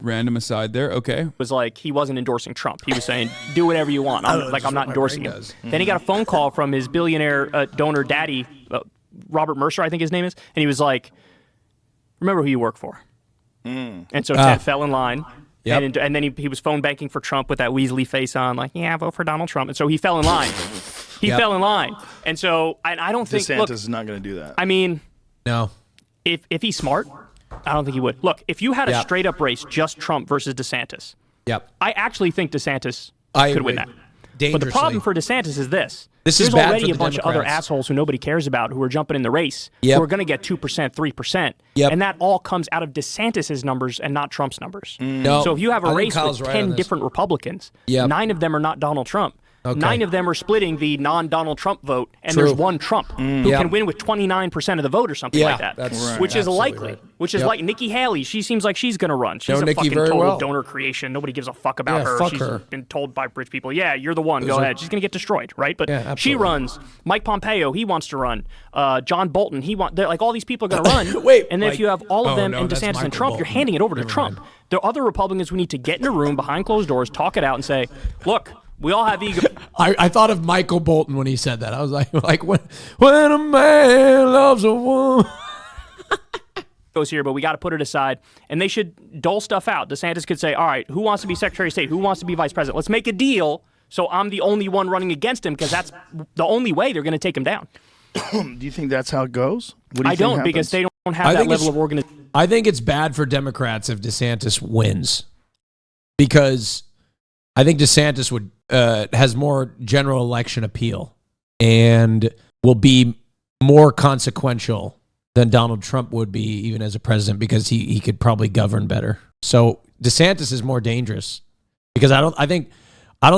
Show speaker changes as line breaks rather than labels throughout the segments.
Random aside there. Okay.
Was like he wasn't endorsing Trump. He was saying, do whatever you want. I'm not endorsing him. Then he got a phone call from his billionaire donor daddy, Robert Mercer, I think his name is. And he was like, remember who you work for. And so Ted fell in line. Yep. And then he was phone banking for Trump with that Weasley face on, like, yeah, vote for Donald Trump. And so he fell in line. He fell in line. And so I don't think
DeSantis is not going to do that.
I mean,
no.
If he's smart, I don't think he would. Look, if you had a straight up race, just Trump versus DeSantis, I actually think DeSantis could win that. But the problem for DeSantis is this. There's already a bunch of other assholes who nobody cares about who are jumping in the race who are going to get 2%, 3%. And that all comes out of DeSantis' numbers and not Trump's numbers. So if you have a race with 10 different Republicans, 9 of them are not Donald Trump. 9 of them are splitting the non-Donald Trump vote, and there's one Trump who can win with 29% of the vote or something like that, which is likely. Which is like Nikki Haley. She seems like she's going to run. She's a fucking total donor creation. Nobody gives a fuck about her. She's been told by rich people, yeah, you're the one. Go ahead. She's going to get destroyed, right? But she runs. Mike Pompeo, he wants to run. John Bolton, like all these people are going to run. And then if you have all of them and DeSantis and Trump, you're handing it over to Trump. There are other Republicans who need to get in a room behind closed doors, talk it out, and say, look, we all have ego.
I thought of Michael Bolton when he said that. I was like when a man loves a woman.
Goes here, but we got to put it aside, and they should dole stuff out. DeSantis could say, all right, who wants to be Secretary of State? Who wants to be Vice President? Let's make a deal so I'm the only one running against him, because that's the only way they're going to take him down.
Do you think that's how it goes? What do you
I don't, because they don't have that level of organization.
I think it's bad for Democrats if DeSantis wins, because I think DeSantis has more general election appeal and will be more consequential than Donald Trump would be, even as a president, because he could probably govern better. So DeSantis is more dangerous, because I don't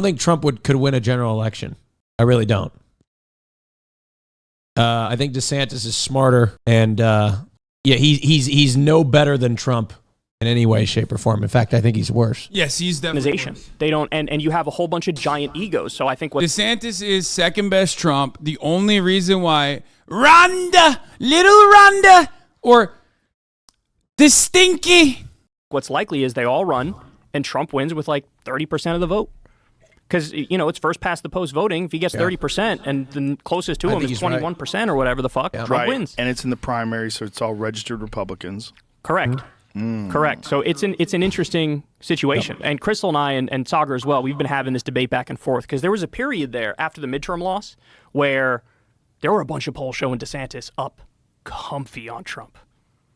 think Trump could win a general election. I really don't. I think DeSantis is smarter, and he's no better than Trump in any way, shape, or form. In fact, I think he's worse.
Yes, he's definitely worse.
They don't, and you have a whole bunch of giant egos. So I think
DeSantis is second best Trump. The only reason why little Rhonda, or the Stinky.
What's likely is they all run, and Trump wins with like 30% of the vote. Because, it's first past the post voting. If he gets 30% and the closest to him is 21% or whatever the fuck, Trump wins.
And it's in the primary, so it's all registered Republicans.
Correct. Correct. So it's an interesting situation. Yep. And Crystal and I and Sagar as well, we've been having this debate back and forth, because there was a period there after the midterm loss where there were a bunch of polls showing DeSantis up comfy on Trump.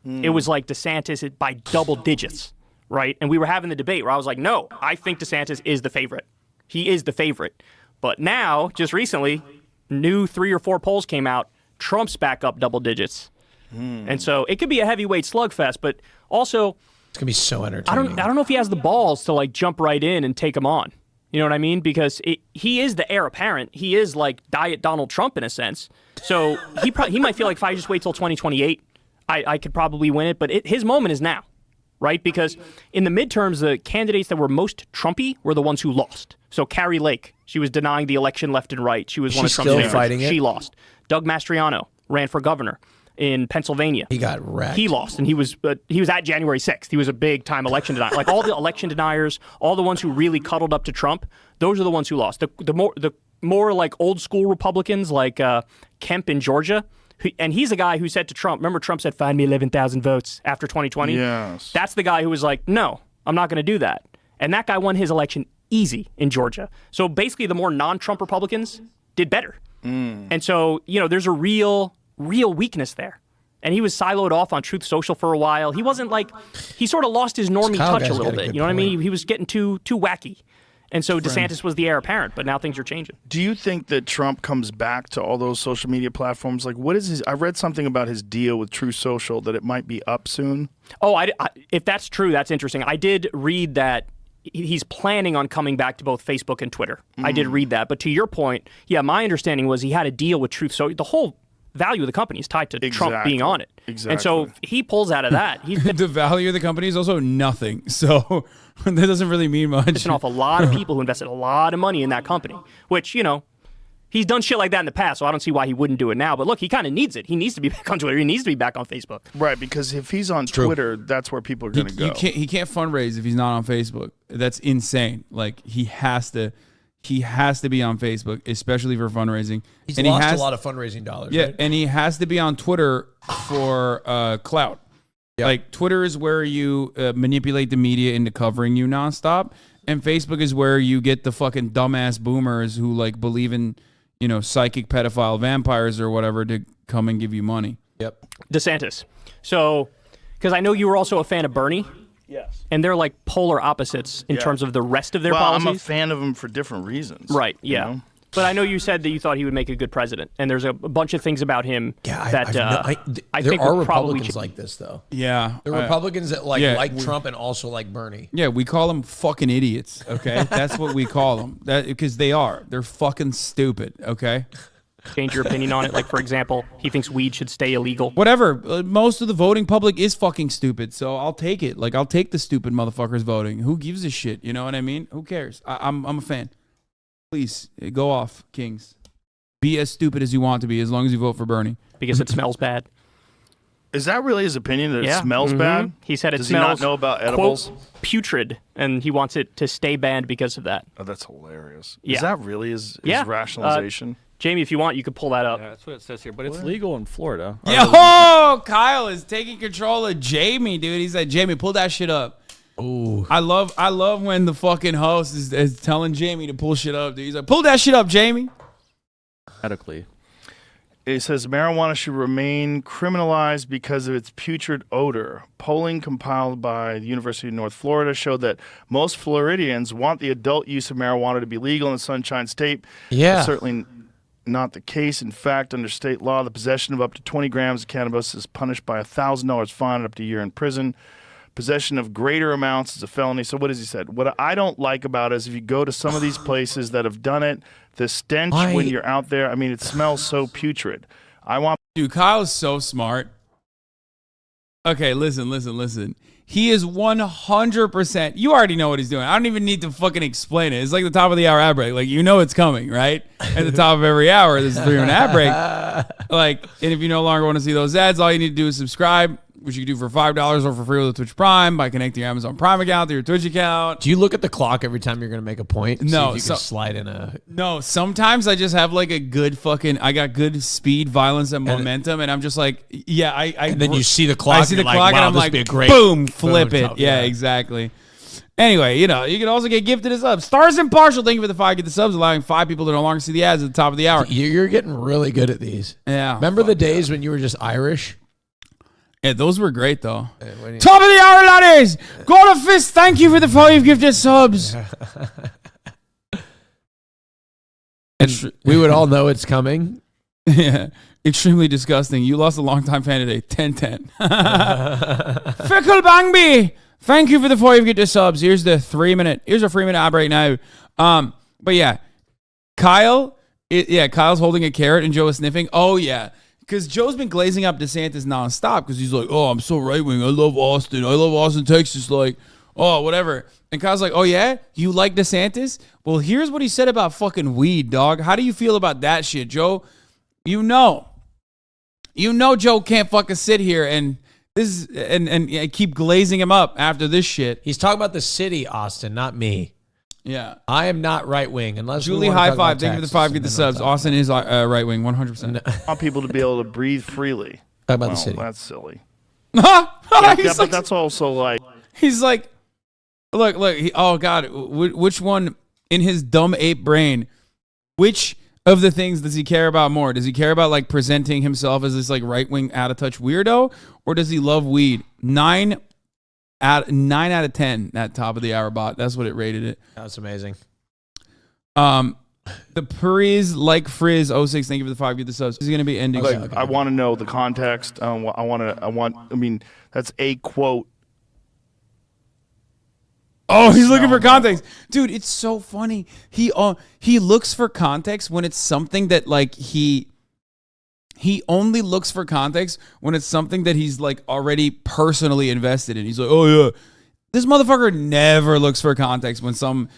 It was like DeSantis by double digits, right? And we were having the debate where I was like, no, I think DeSantis is the favorite. He is the favorite. But now, just recently, new 3 or 4 polls came out. Trump's back up double digits. And so it could be a heavyweight slugfest, but also
it's gonna be so entertaining.
I don't know if he has the balls to like jump right in and take him on. You know what I mean? Because he is the heir apparent. He is like Diet Donald Trump in a sense. So he might feel like if I just wait till 2028, I could probably win it. But his moment is now, right? Because in the midterms, the candidates that were most Trumpy were the ones who lost. So Carrie Lake, she was denying the election left and right. She was one of Trump's favorites.
Fighting it?
She lost. Doug Mastriano ran for governor in Pennsylvania.
He got wrecked.
He lost, and he was at January 6th. He was a big-time election denier. Like all the election deniers, all the ones who really cuddled up to Trump, those are the ones who lost. The more like old-school Republicans like Kemp in Georgia, and he's a guy who said to Trump, remember Trump said, find me 11,000 votes after 2020?
Yes.
That's the guy who was like, no, I'm not going to do that. And that guy won his election easy in Georgia. So basically the more non-Trump Republicans did better. And so, there's a real weakness there. And he was siloed off on Truth Social for a while. He wasn't like, he sort of lost his normie touch a little bit. You know what I mean? He was getting too wacky. And so DeSantis was the heir apparent, but now things are changing.
Do you think that Trump comes back to all those social media platforms? Like, what is I read something about his deal with Truth Social, that it might be up soon.
Oh, if that's true, that's interesting. I did read that he's planning on coming back to both Facebook and Twitter. I did read that. But to your point, my understanding was he had a deal with Truth Social. The whole value of the company is tied to Trump being on it.
Exactly.
And so if he pulls out of that,
the value of the company is also nothing. So that doesn't really mean much.
Pissing off a lot of people who invested a lot of money in that company, which, he's He's done shit like that in the past, so I don't see why he wouldn't do it now. But look, he kind of needs it. He needs to be back on Twitter. He needs to be back on Facebook.
Right, because if he's on Twitter, that's where people are going to go.
He can't fundraise if he's not on Facebook. That's insane. Like, he has to be on Facebook, especially for fundraising.
He's lost a lot of fundraising dollars.
Yeah,
right?
and he has to be on Twitter for clout. Yep. Like, Twitter is where you manipulate the media into covering you nonstop, and Facebook is where you get the fucking dumbass boomers who like believe in, you know, psychic pedophile vampires or whatever to come and give you money.
Yep.
DeSantis. So, because I know you were also a fan of Bernie.
Yes.
And they're like polar opposites in terms of the rest of their policies.
I'm a fan of him for different reasons.
Right, yeah.
You know?
But I know you said that you thought he would make a good president, and there's a bunch of things about him that I
there
think
are
would probably
Republicans like this, though.
Yeah.
There are Republicans that like Trump and also like Bernie.
Yeah, we call them fucking idiots, okay? That's what we call them. Because they are. They're fucking stupid, okay?
change your opinion on it. Like, for example, he thinks weed should stay illegal.
Whatever. Most of the voting public is fucking stupid, so I'll take it. Like, I'll take the stupid motherfuckers voting. Who gives a shit? You know what I mean? Who cares? I'm a fan. Please, go off, Kings. Be as stupid as you want to be, as long as you vote for Bernie.
Because it smells bad.
Is that really his opinion, that it smells bad?
He said it
Does
smells,
he not know about edibles?
Quote, putrid, and he wants it to stay banned because of that.
Oh, that's hilarious.
Yeah.
Is that really his rationalization?
Jamie, if you want, you could pull that up.
Yeah, that's what it says here, but it's legal in Florida.
Yo, Kyle is taking control of Jamie, dude. He said, Jamie, pull that shit up.
Ooh.
I love when the fucking host is telling Jamie to pull shit up, dude. He's like, pull that shit up, Jamie.
Medically.
It says marijuana should remain criminalized because of its putrid odor. Polling compiled by the University of North Florida showed that most Floridians want the adult use of marijuana to be legal in the Sunshine State.
Yeah.
That's certainly not the case. In fact, under state law, the possession of up to 20 grams of cannabis is punished by a $1,000 fine and up to a year in prison. Possession of greater amounts is a felony. So what has he said? What I don't like about it is if you go to some of these places that have done it, the stench when you're out there, I mean, it smells so putrid.
Dude, Kyle's so smart. Okay, listen. He is 100%. You already know what he's doing. I don't even need to fucking explain it. It's like the top of the hour ad break. Like, you know it's coming, right? At the top of every hour, there's a 3-minute ad break. Like, and if you no longer want to see those ads, all you need to do is subscribe, which you can do for $5 or for free with the Twitch Prime by connecting your Amazon Prime account to your Twitch account.
Do you look at the clock every time you're going to make a point?
No.
See if you can slide in a...
No, sometimes I just have like a good fucking... I got good speed, violence, and momentum, and I'm just like, yeah, I
and then you see the clock,
I see the clock,
wow,
and I'm like,
be a great
boom, flip it.
top,
Yeah, exactly. Anyway, you know, you can also get gifted a sub. Stars Impartial, thank you for the 5 get the subs, allowing 5 people to no longer see the ads at the top of the hour.
You're getting really good at these.
Yeah.
Remember the days when you were just Irish?
Yeah, those were great, though. Top of the hour, laddies! Go to Fist, thank you for the 5 gifted subs.
And we would all know it's coming.
Yeah. Extremely disgusting. You lost a longtime fan today. 10-10. Fickle Bangby! Thank you for the 5 gifted subs. Here's a 3-minute ad right now. But yeah, Kyle's holding a carrot and Joe is sniffing. Oh, yeah. Because Joe's been glazing up DeSantis nonstop because he's like, oh, I'm so right-wing. I love Austin, Texas. Like, oh, whatever. And Kyle's like, oh, yeah? You like DeSantis? Well, here's what he said about fucking weed, dog. How do you feel about that shit, Joe? You know Joe can't fucking sit here and keep glazing him up after this shit.
He's talking about the city, Austin, not me.
Yeah.
I am not right-wing unless
Julie, high five. Thank you for the 5 get the subs. Austin is right-wing, 100%.
I want people to be able to breathe freely.
Talk about the city.
That's silly.
But
that's also like...
He's like, look, oh, God, which one in his dumb ape brain, which of the things does he care about more? Does he care about, like, presenting himself as this, like, right-wing, out-of-touch weirdo? Or does he love weed? 9 out of 10, that top of the hour bot. That's what it rated it.
That's amazing.
The Puriz like Frizz 06, thank you for the 5 get the subs. He's going to be ending.
I want to know the context. I mean, that's a quote.
Oh, he's looking for context. Dude, it's so funny. He looks for context when it's something that, like, he only looks for context when it's something that he's, like, already personally invested in. He's like, oh, yeah. This motherfucker never looks for context when some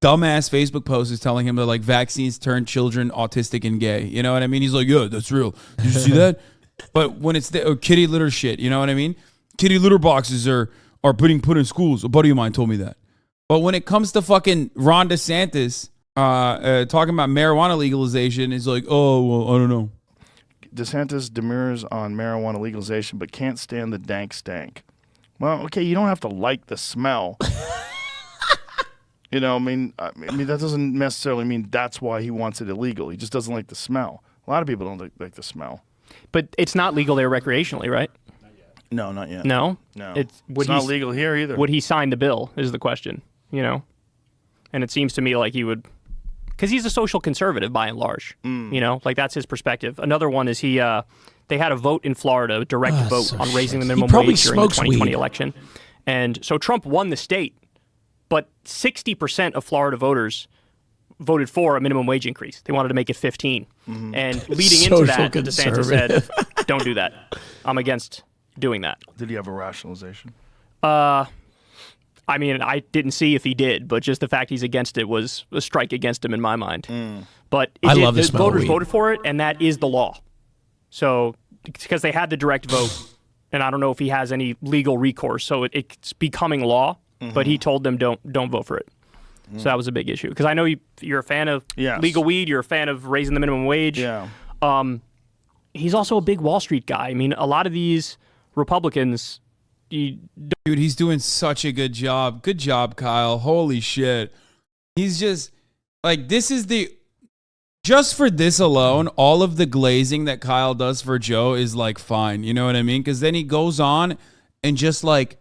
dumbass Facebook post is telling him that like vaccines turn children autistic and gay. You know what I mean? He's like, yeah, that's real. Did you see that? But when it's the kitty litter shit, you know what I mean? Kitty litter boxes are being put in schools. A buddy of mine told me that. But when it comes to fucking Ron DeSantis talking about marijuana legalization, it's like, oh, well, I don't know.
DeSantis demurs on marijuana legalization, but can't stand the dank stank. Well, okay, you don't have to like the smell. You know, I mean, that doesn't necessarily mean that's why he wants it illegal. He just doesn't like the smell. A lot of people don't like the smell.
But it's not legal there recreationally, right?
No, not yet.
No?
No. It's not legal here either.
Would he sign the bill is the question, you know? And it seems to me like he would, because he's a social conservative by and large, you know? Like that's his perspective. Another one is they had a vote in Florida, a direct vote on raising the minimum wage during the 2020 election. And so Trump won the state, but 60% of Florida voters voted for a minimum wage increase. They wanted to make it 15. And leading into that, DeSantis said, don't do that. I'm against doing that.
Did he have a rationalization?
I mean, I didn't see if he did, but just the fact he's against it was a strike against him in my mind. But
I love the
voters voted for it, and that is the law. So, because they had the direct vote, and I don't know if he has any legal recourse, so it's becoming law. But he told them don't vote for it. So that was a big issue. Because I know you're a fan of legal weed, you're a fan of raising the minimum wage.
Yeah.
He's also a big Wall Street guy. I mean, a lot of these Republicans.
Dude, he's doing such a good job. Good job, Kyle. Holy shit. He's just like, just for this alone, all of the glazing that Kyle does for Joe is like fine. You know what I mean? Because then he goes on and just like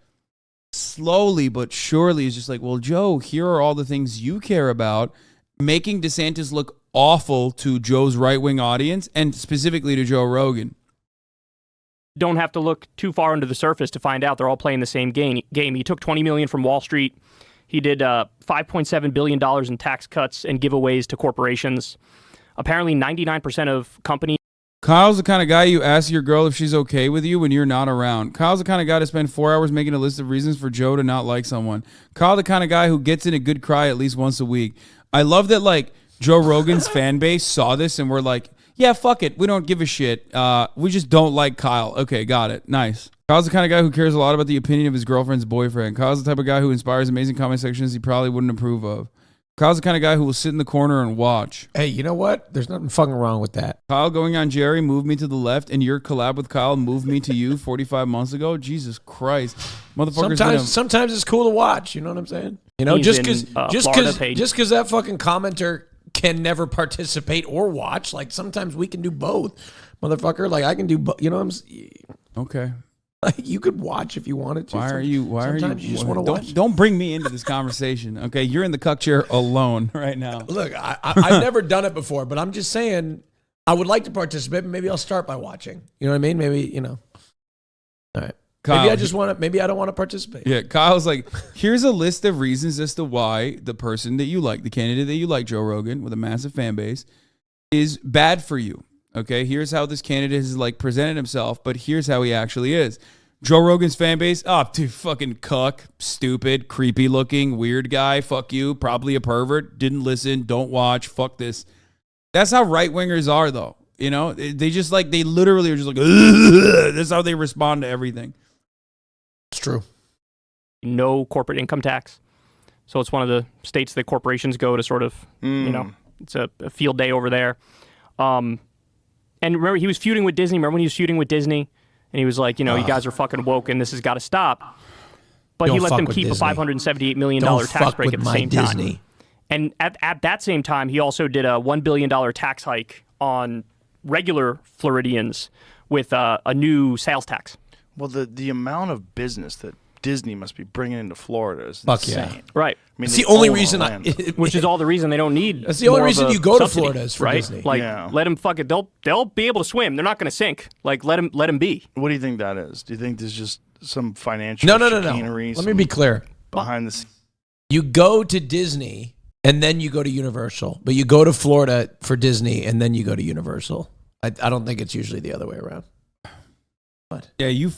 slowly but surely is just like, well, Joe, here are all the things you care about, making DeSantis look awful to Joe's right-wing audience and specifically to Joe Rogan.
Don't have to look too far under the surface to find out they're all playing the same game. He took $20 million from Wall Street. He did $5.7 billion in tax cuts and giveaways to corporations. Apparently 99% of companies.
Kyle's the kind of guy you ask your girl if she's okay with you when you're not around. Kyle's the kind of guy to spend 4 hours making a list of reasons for Joe to not like someone. Kyle the kind of guy who gets in a good cry at least once a week. I love that like Joe Rogan's fan base saw this and were like, yeah, fuck it. We don't give a shit. We just don't like Kyle. Okay, got it. Nice. Kyle's the kind of guy who cares a lot about the opinion of his girlfriend's boyfriend. Kyle's the type of guy who inspires amazing comment sections he probably wouldn't approve of. Kyle's the kind of guy who will sit in the corner and watch.
Hey, you know what? There's nothing fucking wrong with that.
Kyle going on Jerry moved me to the left, and your collab with Kyle moved me to you 45 months ago. Jesus Christ. Motherfuckers.
Sometimes it's cool to watch. You know what I'm saying? You know, just because that fucking commenter can never participate or watch. Like sometimes we can do both, motherfucker. Like I can do both. You know what I'm saying?
Okay.
Like you could watch if you wanted to.
Sometimes you
just want to watch.
Don't bring me into this conversation. Okay, you're in the cuck chair alone right now.
Look, I've never done it before, but I'm just saying I would like to participate. Maybe I'll start by watching. You know what I mean? Maybe All right. Kyle, maybe I don't want to participate.
Yeah, Kyle's like, here's a list of reasons as to why the person that you like, the candidate that you like, Joe Rogan, with a massive fan base, is bad for you. Okay, here's how this candidate has like presented himself, but here's how he actually is. Joe Rogan's fan base, dude, fucking cuck, stupid, creepy looking, weird guy, fuck you, probably a pervert, didn't listen, don't watch, fuck this. That's how right-wingers are though. You know, they just like, they literally are just like, ugh. That's how they respond to everything.
It's true. No
corporate income tax. So it's one of the states that corporations go to sort of, you know, it's a field day over there. And remember, he was feuding with Disney. Remember when he was feuding with Disney? And he was like, you know, you guys are fucking woke and this has got to stop. But he let them keep a $578 million tax break at the same time. And at that same time, he also did a $1 billion tax hike on regular Floridians with a new sales tax.
Well, the amount of business that Disney must be bringing into Florida is insane.
Yeah.
Right.
I mean,
it's the only reason
which is all the reason they don't need.
That's the only reason you go to Florida is for Disney.
Like, let them fuck it. They'll be able to swim. They're not going to sink. Like, let them be.
What do you think that is? Do you think there's just some financial
No.
chicanery?
Let me be clear.
Behind the scenes.
You go to Disney and then you go to Universal, but you go to Florida for Disney and then you go to Universal. I don't think it's usually the other way around. What?
Yeah, you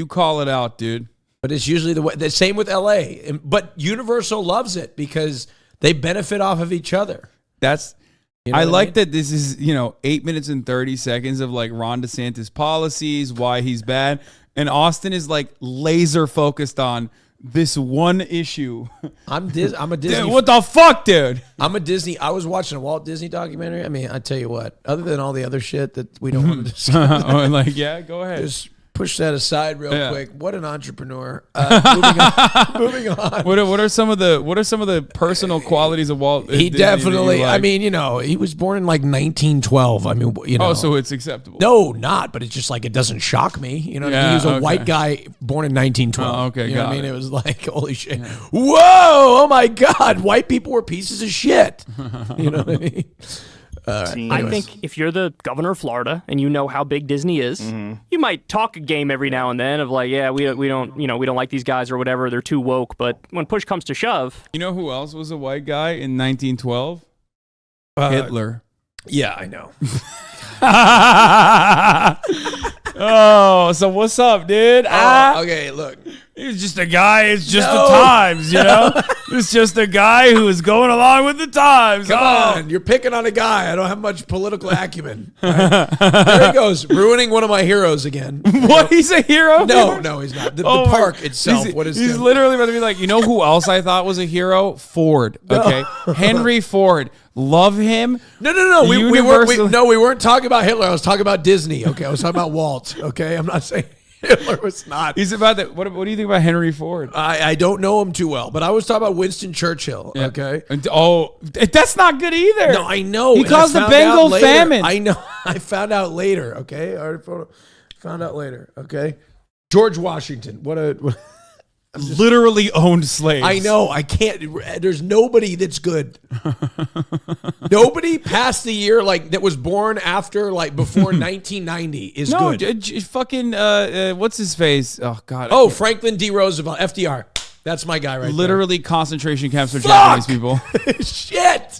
call it out, dude.
But it's usually the same with LA. But Universal loves it because They benefit off of each other.
That's.
You know
I like
mean?
that this is 8 minutes and 30 seconds of like Ron DeSantis policies, why he's bad, and Austin is like laser focused on this one issue.
I'm a Disney.
Dude, what the fuck, dude?
I'm a Disney. I was watching a Walt Disney documentary. I mean, I tell you what. Other than all the other shit that we don't want to discuss,
Go ahead.
just push that aside real quick. What an entrepreneur. Moving on.
What are some of the personal qualities of Walt?
He
Disney
definitely.
like?
I mean, he was born in like 1912. I mean,
Oh, so it's acceptable.
No, not. But it's just like it doesn't shock me. You know, what I mean? He was a white guy born in 1912.
Oh, okay,
you know what I
got
mean?
it.
It was like holy shit. Yeah. Whoa! Oh my God! White people were pieces of shit. You know what I mean?
I think if you're the governor of Florida and you know how big Disney is, you might talk a game every now and then of like, yeah, we don't we don't like these guys or whatever. They're too woke. But when push comes to shove,
You know who else was a white guy in 1912? Hitler.
Yeah, I know.
Oh, so what's up, dude?
Okay, look.
He's just a guy. It's just the times, It's just a guy who is going along with the times.
Come on, you're picking on a guy. I don't have much political acumen. Right? There he goes, ruining one of my heroes again.
What? He's a hero?
No, he's not. The park itself.
He's literally about to be like, you know who else I thought was a hero? Ford. Okay, Henry Ford. Love him.
No. We weren't talking about Hitler. I was talking about Disney. Okay, I was talking about Walt. Okay, I'm not saying Hitler was not.
He's about that. What do you think about Henry Ford?
I don't know him too well, but I was talking about Winston Churchill. Yeah. Okay.
Oh, that's not good either.
No, I know.
He caused the Bengal famine.
I know. I found out later. Okay. I already found out later. Okay. George Washington. What
literally owned slaves.
I know. I can't. There's nobody that's good. Nobody past the year that was born after before 1990 is good.
No, fucking what's his face? Oh God.
Oh, Franklin D. Roosevelt, FDR. That's my guy right
literally there. Concentration camps for Japanese people.
Shit.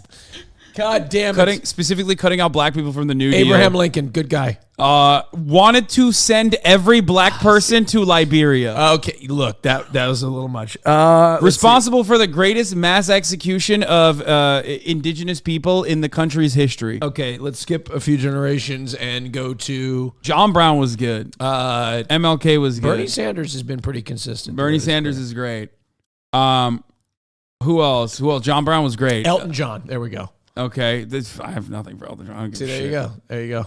God damn it.
Specifically cutting out black people from the New Deal.
Abraham Lincoln, good guy.
Wanted to send every black person to Liberia.
Okay, look, that was a little much.
Responsible for the greatest mass execution of indigenous people in the country's history.
Okay, let's skip a few generations and go to...
John Brown was good. MLK was good.
Bernie Sanders has been pretty consistent.
Bernie Sanders is great. Who else? John Brown was great.
Elton John. There we go.
Okay, I have nothing for Elton John. I don't give a shit.
There you go.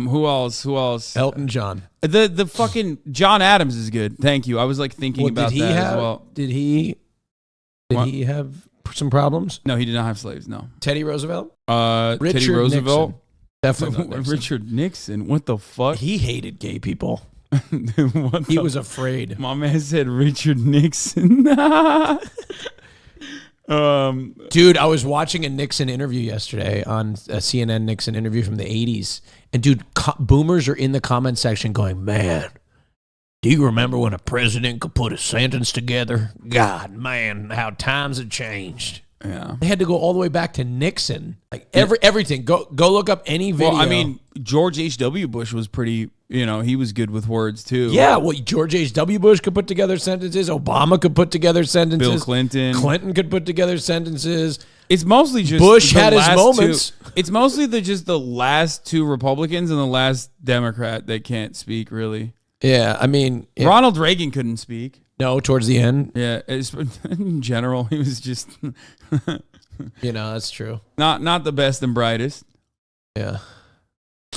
Who else?
Elton John.
The fucking John Adams is good. Thank you. I was thinking about that as well.
Did he have some problems?
No, he did not have slaves. No.
Teddy Roosevelt.
Teddy Roosevelt.
Nixon. Definitely not Nixon.
Richard Nixon. What the fuck?
He hated gay people. He was afraid.
My man said Richard Nixon.
Dude, I was watching a Nixon interview yesterday on a CNN Nixon interview from the 80s. And dude, boomers are in the comment section going, man, do you remember when a president could put a sentence together? God, man, how times have changed.
Yeah.
They had to go all the way back to Nixon. Everything. Go look up any video.
Well, I mean, George H.W. Bush was pretty, he was good with words too.
Yeah, well, George H.W. Bush could put together sentences. Obama could put together sentences.
Bill Clinton.
Clinton could put together sentences.
It's mostly just
Bush had his moments.
It's mostly just the last two Republicans and the last Democrat that can't speak, really.
Yeah, I mean... Yeah.
Ronald Reagan couldn't speak.
No, towards the end.
Yeah, in general, he was just...
that's true.
Not the best and brightest.
Yeah.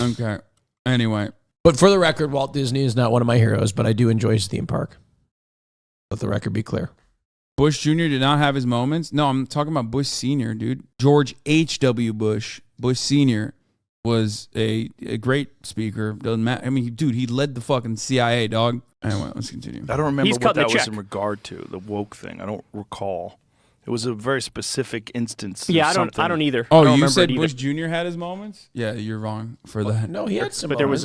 Okay. Anyway.
But for the record, Walt Disney is not one of my heroes, but I do enjoy his theme park. Let the record be clear.
Bush Jr. did not have his moments. No, I'm talking about Bush Sr., dude. George H.W. Bush. Bush Sr. was a great speaker. Doesn't matter. I mean, dude, he led the fucking CIA, dog. Anyway, let's continue.
I don't remember what that was in regard to, the woke thing. I don't recall. It was a very specific instance.
Yeah, I don't either.
Oh, you said Bush Jr. had his moments? Yeah, you're wrong for that.
No, he had some
but
moments.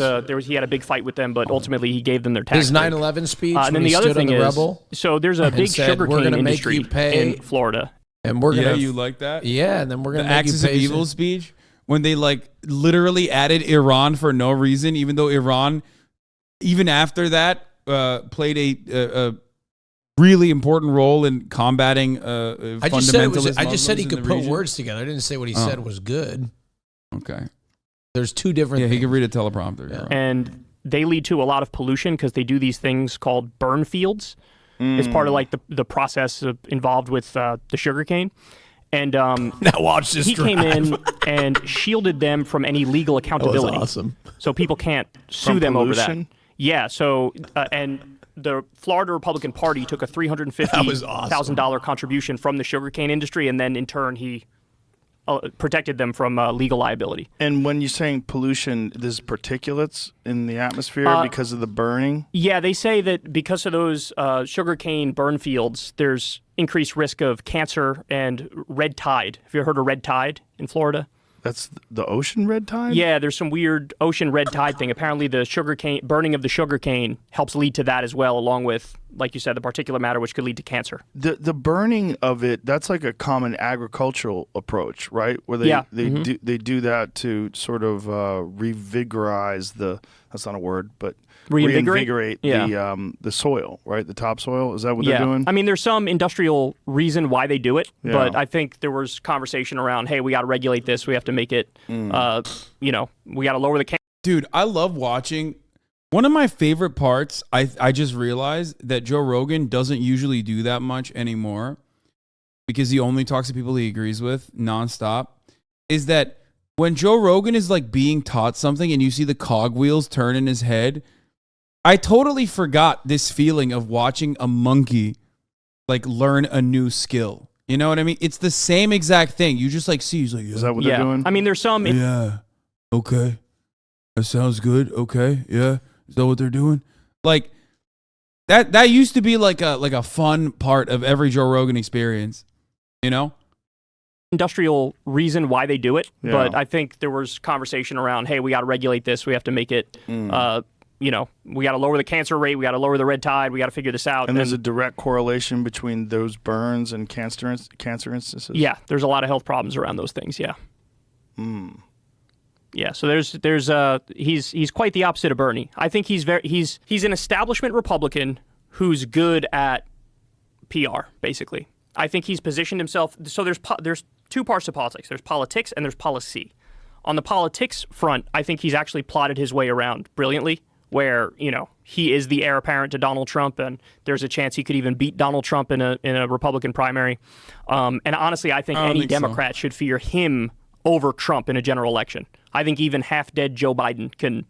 He had a big fight with them, but ultimately he gave them their tax
his 9/11 speech.
And then the other thing is, so there's a big sugarcane industry in Florida.
And we're gonna,
you like that?
Yeah, and then we're gonna
the Axis of Evil speech when they literally added Iran for no reason, even though Iran, even after that, played a really important role in combating fundamentalist
I just said he could put
region.
words together. I didn't say what he said was good.
Okay.
There's two different things.
He could read a teleprompter.
Yeah. And they lead to a lot of pollution because they do these things called burn fields. It's part of like the process involved with the sugarcane. And
now watch this.
He came in and shielded them from any legal accountability.
That was awesome.
So people can't sue them over that. Yeah. So and the Florida Republican Party took a $350,000 contribution from the sugarcane industry, and then in turn he protected them from legal liability.
And when you're saying pollution, there's particulates in the atmosphere because of the burning?
Yeah, they say that because of those sugarcane burn fields, there's increased risk of cancer and red tide. Have you ever heard of red tide in Florida?
That's the ocean red tide?
Yeah, there's some weird ocean red tide thing. Apparently the burning of the sugarcane helps lead to that as well, along with, like you said, the particulate matter, which could lead to cancer.
The burning of it, that's like a common agricultural approach, right? Where they do that to sort of revigorize that's not a word, but reinvigorate the soil, right? The topsoil. Is that what they're doing?
I mean, there's some industrial reason why they do it, but I think there was conversation around, hey, we got to regulate this. We have to make it, we got to lower the...
Dude, I love watching... One of my favorite parts, I just realized that Joe Rogan doesn't usually do that much anymore because he only talks to people he agrees with nonstop, is that when Joe Rogan is like being taught something and you see the cogwheels turn in his head, I totally forgot this feeling of watching a monkey like learn a new skill. You know what I mean? It's the same exact thing. You just like see, he's like,
is that what they're doing?
I mean, there's some...
Yeah. Okay. That sounds good. Okay. Yeah. Is that what they're doing? Like that used to be like a fun part of every Joe Rogan experience, you know?
Industrial reason why they do it, but I think there was conversation around, hey, we got to regulate this. We have to make it, we got to lower the cancer rate. We got to lower the red tide. We got to figure this out.
And there's a direct correlation between those burns and cancer instances?
Yeah, there's a lot of health problems around those things, yeah. Yeah, so he's quite the opposite of Bernie. I think he's an establishment Republican who's good at PR, basically. I think he's positioned himself. So there's two parts to politics. There's politics and there's policy. On the politics front, I think he's actually plotted his way around brilliantly, where he is the heir apparent to Donald Trump, and there's a chance he could even beat Donald Trump in a Republican primary. And honestly, I think any Democrat should fear him over Trump in a general election. I think even half-dead Joe Biden can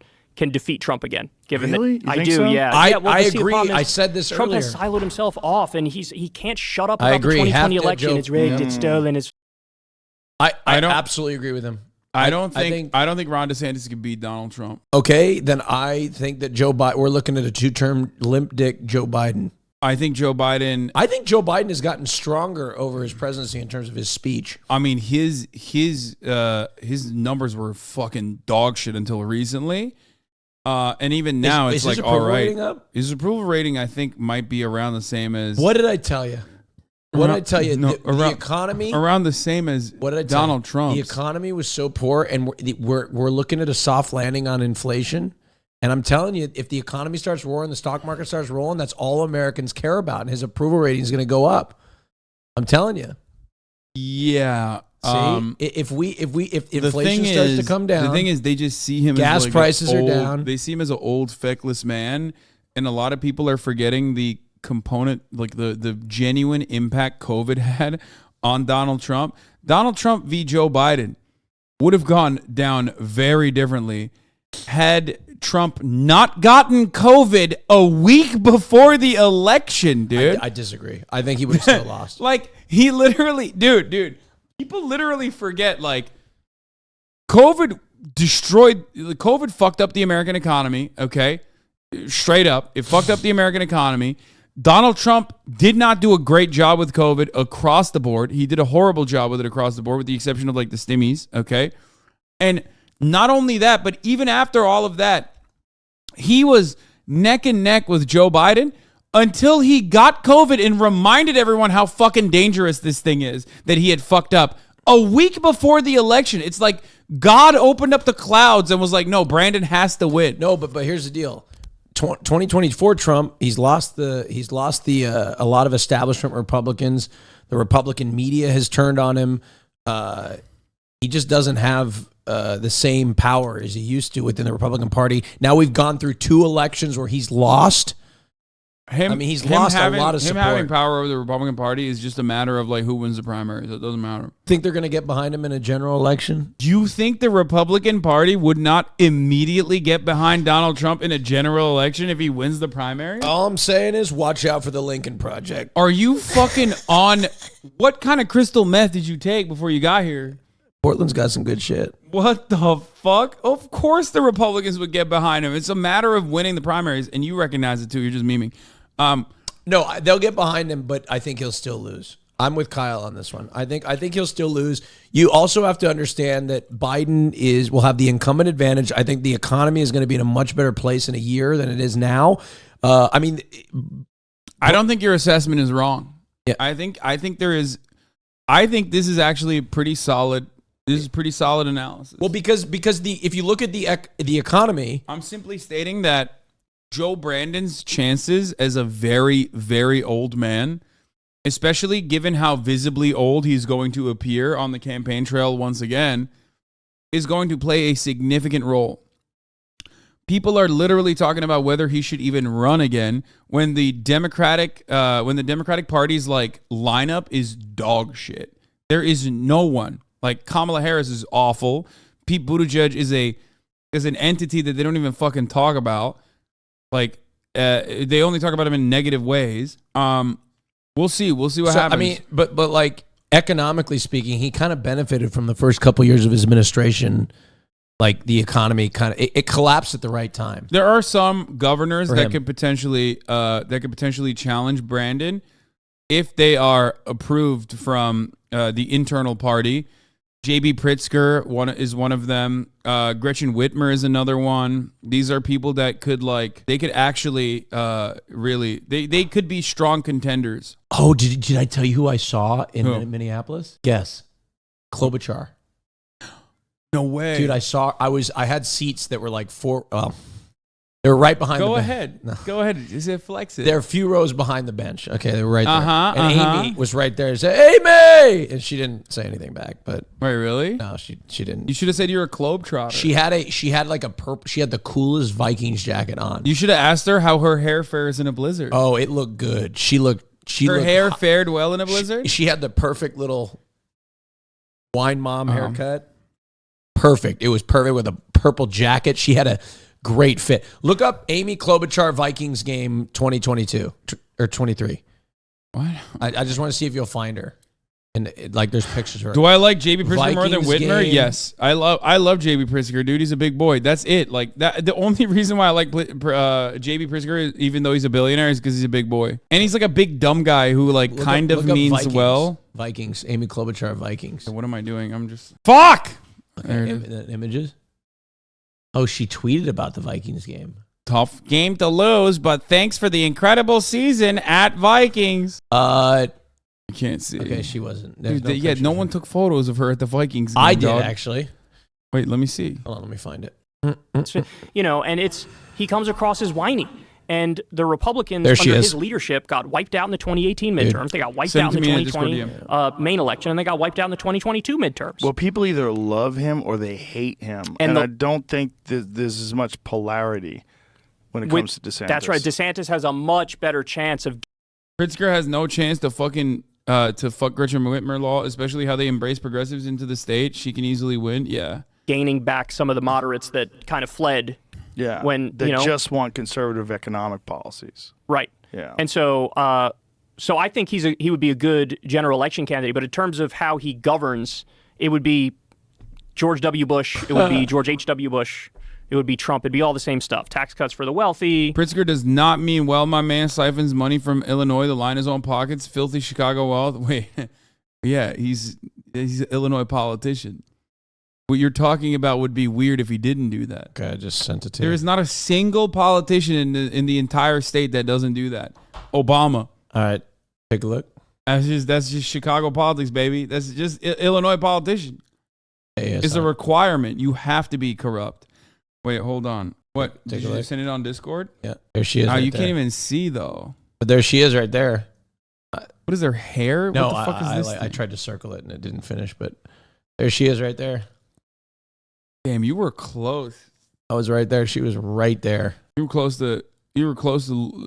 defeat Trump again. Given
really?
That I do, so? Yeah.
I agree. I said this
Trump
earlier.
Trump has siloed himself off, and he can't shut up about the 2020 election. It's rigged. It's stolen.
I absolutely agree with him.
I don't think Ron DeSantis can beat Donald Trump.
Okay, then I think that we're looking at a two-term limp dick Joe Biden.
I think Joe Biden
has gotten stronger over his presidency in terms of his speech.
I mean, his numbers were fucking dog shit until recently. And even now it's like all right. His approval rating, I think, might be around the same as...
What did I tell you? The economy...
Around the same as Donald Trump.
The economy was so poor, and we're looking at a soft landing on inflation. And I'm telling you, if the economy starts roaring, the stock market starts rolling, that's all Americans care about. And his approval rating is going to go up. I'm telling you.
Yeah.
See, if inflation starts to come down,
the thing is, they just see him.
Gas
as like
prices are down.
They see him as an old, feckless man, and a lot of people are forgetting the component, like the genuine impact COVID had on Donald Trump. Donald Trump v. Joe Biden would have gone down very differently had Trump not gotten COVID a week before the election, dude.
I disagree. I think he would have still lost.
Like, he literally, dude, people literally forget, like, COVID fucked up the American economy, okay? Straight up. It fucked up the American economy. Donald Trump did not do a great job with COVID across the board. He did a horrible job with it across the board, with the exception of, like, the stimmies, okay? And not only that, but even after all of that, he was neck and neck with Joe Biden until he got COVID and reminded everyone how fucking dangerous this thing is that he had fucked up a week before the election. It's like God opened up the clouds and was like, no, Brandon has to win.
No, but here's the deal. 2024 Trump, he's lost the a lot of establishment Republicans. The Republican media has turned on him. He just doesn't have the same power as he used to within the Republican Party. Now we've gone through 2 elections where he's lost. He's lost a lot of support.
Him having power over the Republican Party is just a matter of like who wins the primaries. It doesn't matter.
Think they're going to get behind him in a general election?
Do you think the Republican Party would not immediately get behind Donald Trump in a general election if he wins the primary?
All I'm saying is watch out for the Lincoln Project.
Are you fucking on? What kind of crystal meth did you take before you got here?
Portland's got some good shit.
What the fuck? Of course the Republicans would get behind him. It's a matter of winning the primaries, and you recognize it too. You're just memeing.
No, they'll get behind him, but I think he'll still lose. I'm with Kyle on this one. I think he'll still lose. You also have to understand that Biden will have the incumbent advantage. I think the economy is going to be in a much better place in a year than it is now. I don't think your assessment is wrong. Yeah. I think
this is actually pretty solid. This is pretty solid analysis.
Well, because if you look at the economy,
I'm simply stating that Joe Brandon's chances as a very, very old man, especially given how visibly old he's going to appear on the campaign trail once again, is going to play a significant role. People are literally talking about whether he should even run again when the Democratic Party's like lineup is dog shit. There is no one. Like Kamala Harris is awful. Pete Buttigieg is an entity that they don't even fucking talk about. Like, they only talk about him in negative ways. We'll see. We'll see what happens.
I mean, but like economically speaking, he kind of benefited from the first couple years of his administration. Like the economy it collapsed at the right time.
There are some governors that could potentially challenge Brandon if they are approved from the internal party. J.B. Pritzker is one of them. Gretchen Whitmer is another one. These are people that could actually really they could be strong contenders.
Oh, did I tell you who I saw in Minneapolis? Guess. Klobuchar.
No way.
Dude, I had seats that were like they were right behind the bench.
Go ahead. Is it flex it?
They're a few rows behind the bench. Okay, they were right there. And Amy was right there and said, "Hey, May!" And she didn't say anything back. But
wait, really?
No, she didn't.
You should have said you're a Globetrotter.
She had like a purple. She had the coolest Vikings jacket on.
You should have asked her how her hair fares in a blizzard.
Oh, it looked good. Her
hair fared well in a blizzard.
She had the perfect little wine mom haircut. Perfect. It was perfect with a purple jacket. She had a great fit. Look up Amy Klobuchar Vikings game 2022 or 23.
What?
I just want to see if you'll find her. And there's pictures of her.
Do I like J.B. Pritzker
Vikings
more than Whitmer?
game.
Yes. I love J.B. Pritzker, dude. He's a big boy. That's it. Like that. The only reason why I like J.B. Pritzker, even though he's a billionaire, is because he's a big boy. And he's like a big dumb guy who like look kind of means
Vikings.
Well.
Vikings. Amy Klobuchar Vikings.
So what am I doing? I'm just... Fuck!
Okay, images. Oh, she tweeted about the Vikings game.
Tough game to lose, but thanks for the incredible season at Vikings. I can't see.
Okay, she wasn't.
Dude, no one took photos of her at the Vikings game.
I did, actually.
Wait, let me see.
Hold on, let me find it.
And he comes across as whiny. And the Republicans, under his leadership, got wiped out in the 2018 midterms. They got wiped out in the 2020 main election, and they got wiped out in the 2022 midterms.
Well, people either love him or they hate him. And I don't think there's as much polarity when it comes to DeSantis.
That's right. DeSantis has a much better chance of...
Pritzker has no chance to fucking... to fuck Gretchen Whitmer law, especially how they embrace progressives into the state. She can easily win. Yeah.
Gaining back some of the moderates that kind of fled.
Yeah,
when
they just want conservative economic policies.
Right.
Yeah.
And so I think he would be a good general election candidate, but in terms of how he governs, it would be George W. Bush, it would be George H.W. Bush, it would be Trump, it'd be all the same stuff. Tax cuts for the wealthy.
Pritzker does not mean, well, my man siphons money from Illinois to line his own pockets, filthy Chicago wealth. Wait, yeah, he's an Illinois politician. What you're talking about would be weird if he didn't do that.
Okay, I just sent it to you.
There is not a single politician in the entire state that doesn't do that. Obama.
All right, take a look.
That's just Chicago politics, baby. That's just Illinois politician.
ASI.
It's a requirement. You have to be corrupt. Wait, hold on. What? Did you send it on Discord?
Yeah, there she is.
Oh, you can't even see though.
But there she is, right there.
What is her hair?
No,
what the fuck is this?
I tried to circle it and it didn't finish, but there she is, right there.
Damn, you were close.
I was right there. She was right there.
You were close to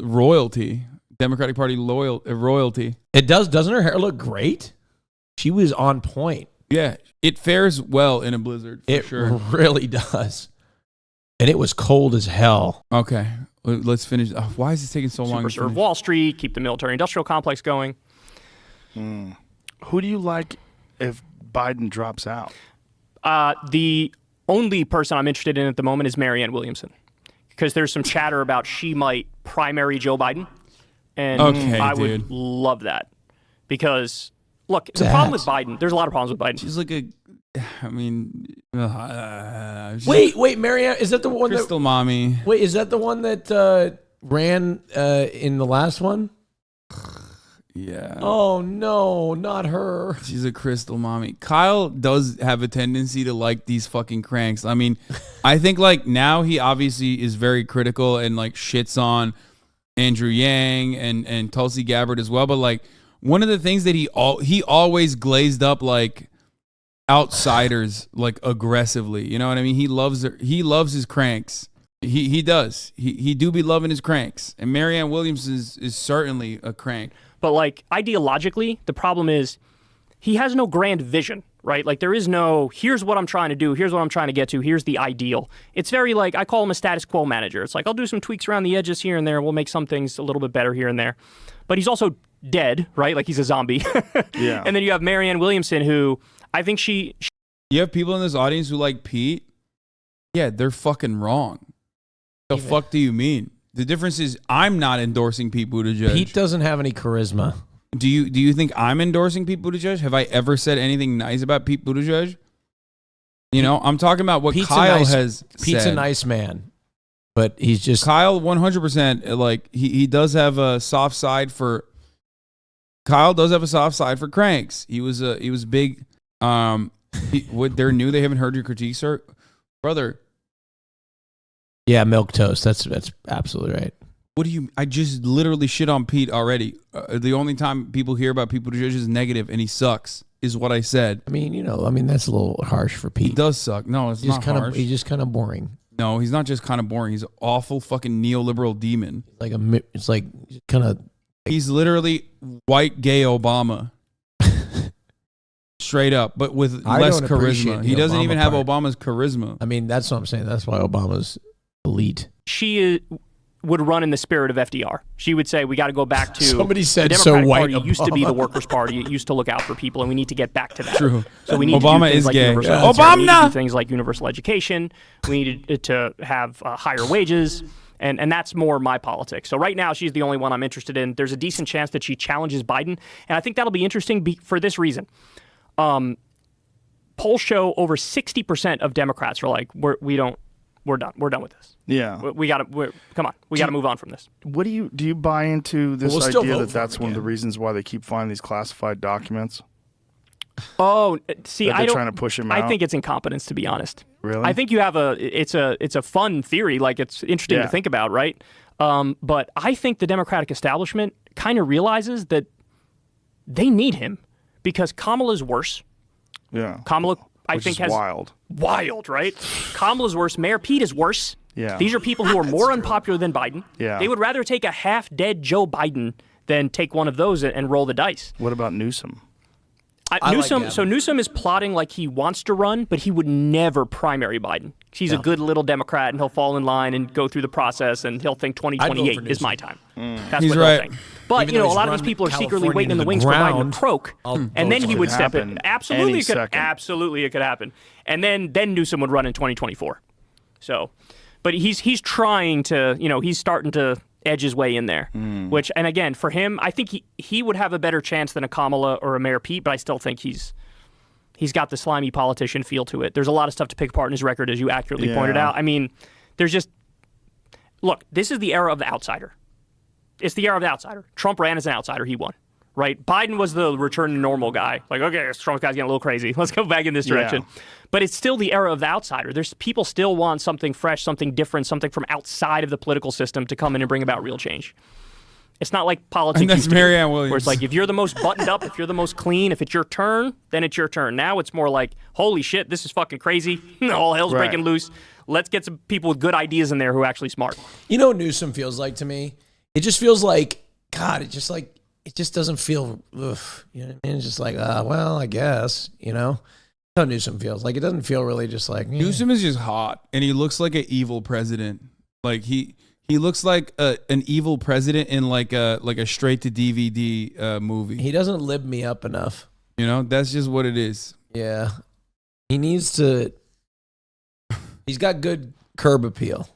royalty. Democratic Party royalty.
It doesn't her hair look great? She was on point.
Yeah, it fares well in a blizzard. For sure.
It really does. And it was cold as hell.
Okay, let's finish. Why is this taking so long?
Serve Wall Street, keep the military-industrial complex going.
Who do you like if Biden drops out?
The only person I'm interested in at the moment is Marianne Williamson, because there's some chatter about she might primary Joe Biden, and I would love that. Because look, the problem with Biden, there's a lot of problems with Biden.
She's like
wait, Marianne, is that the one
Crystal mommy?
Wait, is that the one that ran in the last one?
Yeah.
Oh no, not her.
She's a crystal mommy. Kyle does have a tendency to like these fucking cranks. I mean, I think like now he obviously is very critical and like shits on Andrew Yang and Tulsi Gabbard as well. But like one of the things that he always glazed up like outsiders like aggressively. You know what I mean? He loves his cranks. He does. He do be loving his cranks. And Marianne Williams is certainly a crank.
But like ideologically, the problem is he has no grand vision, right? Like there is no, here's what I'm trying to do, here's what I'm trying to get to, here's the ideal. It's very like, I call him a status quo manager. It's like, I'll do some tweaks around the edges here and there, we'll make some things a little bit better here and there. But he's also dead, right? Like he's a zombie.
Yeah.
And then you have Marianne Williamson, who I think she...
You have people in this audience who like Pete? Yeah, they're fucking wrong. The fuck do you mean? The difference is I'm not endorsing Pete Buttigieg.
Pete doesn't have any charisma.
Do you think I'm endorsing Pete Buttigieg? Have I ever said anything nice about Pete Buttigieg? You know, I'm talking about what Kyle has said.
Pete's a nice man, but he's just...
Kyle 100%, like, he does have a soft side for... Kyle does have a soft side for cranks. He was big... they're new, they haven't heard your critique, sir? Brother...
Yeah, milk toast. That's absolutely right.
What do you... I just literally shit on Pete already. The only time people hear about Pete Buttigieg is negative, and he sucks, is what I said.
I mean, that's a little harsh for Pete.
He does suck. No, it's not harsh.
He's just kind of boring.
No, he's not just kind of boring. He's an awful fucking neoliberal demon.
It's like kind of...
He's literally white gay Obama. Straight up, but with less charisma. He doesn't even have Obama's charisma.
I mean, that's what I'm saying. That's why Obama's elite.
She would run in the spirit of FDR. She would say, we got to go back to...
Somebody said
the
so
Democratic
white
Party
Obama.
used to be the Workers' Party. It used to look out for people, and we need to get back to that.
True.
So we need
Obama
to do things
is
like
gay.
universal health care. We need to do things like universal education. We needed to have higher wages. And that's more my politics. So right now, she's the only one I'm interested in. There's a decent chance that she challenges Biden. And I think that'll be interesting for this reason. Polls show over 60% of Democrats are like, we're done with this.
Yeah.
We got to move on from this.
What do you buy into this idea that that's one of the reasons why they keep finding these classified documents?
Oh, see,
they're trying to push him out?
I think it's incompetence, to be honest.
Really?
I think you have it's a fun theory, like it's interesting to think about, right? But I think the Democratic establishment kind of realizes that they need him because Kamala's worse.
Yeah.
Kamala, I think, has wild, right? Kamala's worse. Mayor Pete is worse.
Yeah.
These are people who are more unpopular than Biden.
Yeah.
They would rather take a half-dead Joe Biden than take one of those and roll the dice.
What about Newsom?
Newsom is plotting like he wants to run, but he would never primary Biden. He's a good little Democrat, and he'll fall in line and go through the process, and he'll think 2028 is my time. That's what he'll think. But a lot of these people are secretly waiting in the wings for Biden to croak, and then he would step in. Absolutely, it could happen. And then Newsom would run in 2024. So, but he's trying to, he's starting to edge his way in there. Which, and again, for him, I think he would have a better chance than a Kamala or a Mayor Pete, but I still think he's got the slimy politician feel to it. There's a lot of stuff to pick apart in his record, as you accurately pointed out. I mean, look, this is the era of the outsider. It's the era of the outsider. Trump ran as an outsider. He won, right? Biden was the return to normal guy. Like, okay, Trump's guy's getting a little crazy. Let's go back in this direction. Yeah. But it's still the era of the outsider. There's people still want something fresh, something different, something from outside of the political system to come in and bring about real change. It's not like politics.
And that's Marianne Williams.
Where it's like, if you're the most buttoned up, if you're the most clean, if it's your turn, then it's your turn. Now it's more like, holy shit, this is fucking crazy. All hell's breaking loose. Let's get some people with good ideas in there who are actually smart.
You know what Newsom feels like to me? It just feels like, God, it just doesn't feel, ugh, you know what I mean? It's just like, well, I guess, you know? That's how Newsom feels. Like, it doesn't feel really just like,
Newsom is just hot, and he looks like an evil president. Like, he looks like an evil president in like a straight to DVD movie.
He doesn't lib me up enough.
You know, that's just what it is.
Yeah. He needs to, he's got good curb appeal.